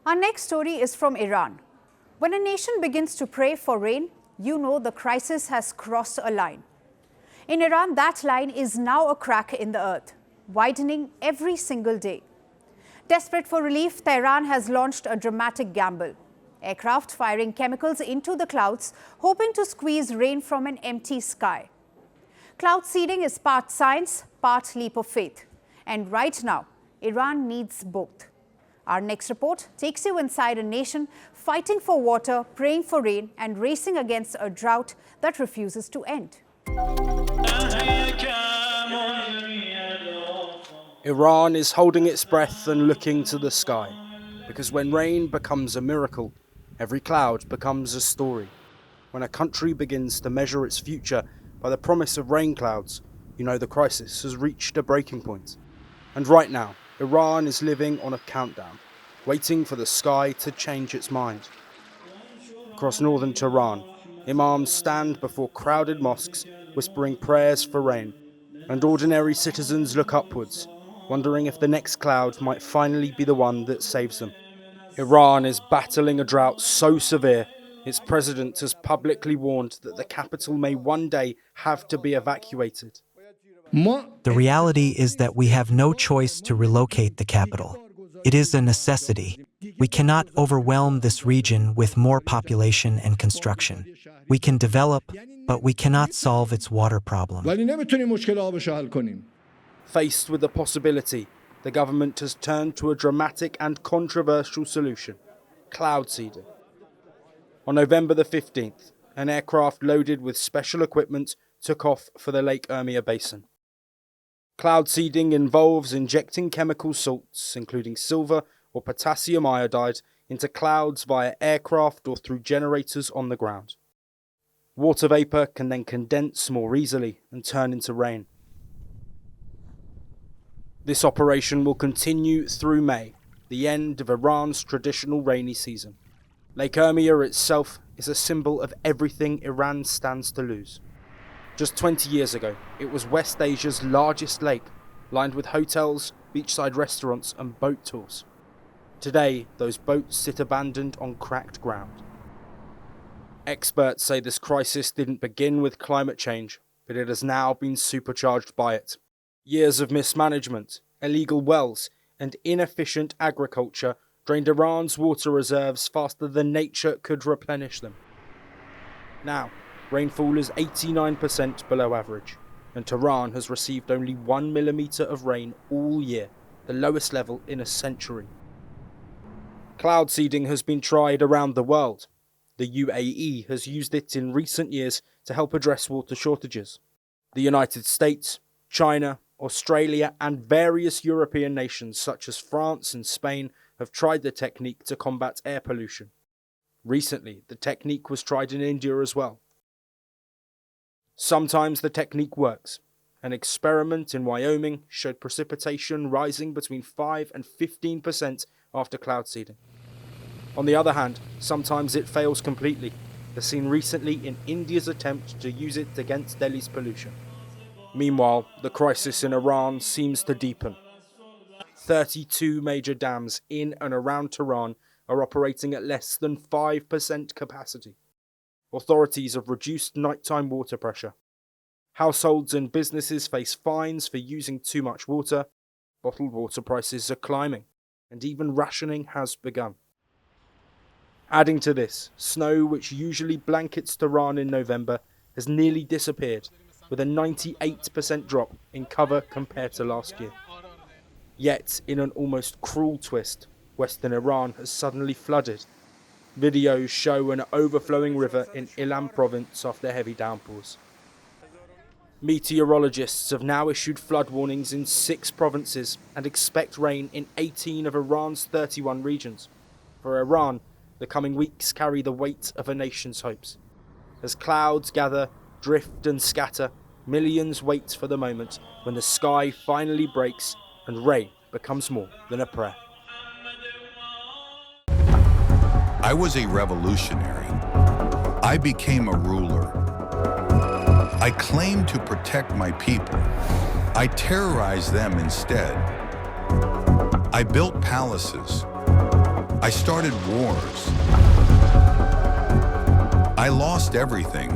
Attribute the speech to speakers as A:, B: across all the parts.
A: Our next story is from Iran. When a nation begins to pray for rain, you know the crisis has crossed a line. In Iran, that line is now a crack in the earth, widening every single day. Desperate for relief, Tehran has launched a dramatic gamble. Aircraft firing chemicals into the clouds, hoping to squeeze rain from an empty sky. Cloud seeding is part science, part leap of faith. And right now, Iran needs both. Our next report takes you inside a nation fighting for water, praying for rain, and racing against a drought that refuses to end.
B: Iran is holding its breath and looking to the sky, because when rain becomes a miracle, every cloud becomes a story. When a country begins to measure its future by the promise of rain clouds, you know the crisis has reached a breaking point. And right now, Iran is living on a countdown, waiting for the sky to change its mind. Across northern Tehran, imams stand before crowded mosques whispering prayers for rain, and ordinary citizens look upwards, wondering if the next cloud might finally be the one that saves them. Iran is battling a drought so severe, its president has publicly warned that the capital may one day have to be evacuated.
C: The reality is that we have no choice to relocate the capital. It is a necessity. We cannot overwhelm this region with more population and construction. We can develop, but we cannot solve its water problem.
B: Faced with the possibility, the government has turned to a dramatic and controversial solution: cloud seeding. On November the 15th, an aircraft loaded with special equipment took off for the Lake Urmia basin. Cloud seeding involves injecting chemical salts, including silver or potassium iodide, into clouds via aircraft or through generators on the ground. Water vapour can then condense more easily and turn into rain. This operation will continue through May, the end of Iran's traditional rainy season. Lake Urmia itself is a symbol of everything Iran stands to lose. Just 20 years ago, it was West Asia's largest lake, lined with hotels, beachside restaurants and boat tours. Today, those boats sit abandoned on cracked ground. Experts say this crisis didn't begin with climate change, but it has now been supercharged by it. Years of mismanagement, illegal wells, and inefficient agriculture drained Iran's water reserves faster than nature could replenish them. Now, rainfall is 89% below average, and Tehran has received only 1 millimetre of rain all year, the lowest level in a century. Cloud seeding has been tried around the world. The UAE has used it in recent years to help address water shortages. The United States, China, Australia, and various European nations such as France and Spain have tried the technique to combat air pollution. Recently, the technique was tried in India as well. Sometimes the technique works. An experiment in Wyoming showed precipitation rising between 5 and 15% after cloud seeding. On the other hand, sometimes it fails completely, as seen recently in India's attempt to use it against Delhi's pollution. Meanwhile, the crisis in Iran seems to deepen. 32 major dams in and around Tehran are operating at less than 5% capacity. Authorities have reduced nighttime water pressure. Households and businesses face fines for using too much water. Bottled water prices are climbing, and even rationing has begun. Adding to this, snow, which usually blankets Tehran in November, has nearly disappeared, with a 98% drop in cover compared to last year. Yet, in an almost cruel twist, western Iran has suddenly flooded. Videos show an overflowing river in Ilam province after heavy downpours. Meteorologists have now issued flood warnings in 6 provinces and expect rain in 18 of Iran's 31 regions. For Iran, the coming weeks carry the weight of a nation's hopes. As clouds gather, drift and scatter, millions wait for the moment when the sky finally breaks and rain becomes more than a prayer.
D: I was a revolutionary. I became a ruler. I claimed to protect my people. I terrorized them instead. I built palaces. I started wars. I lost everything.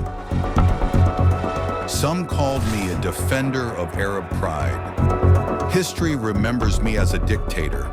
D: Some called me a defender of Arab pride. History remembers me as a dictator.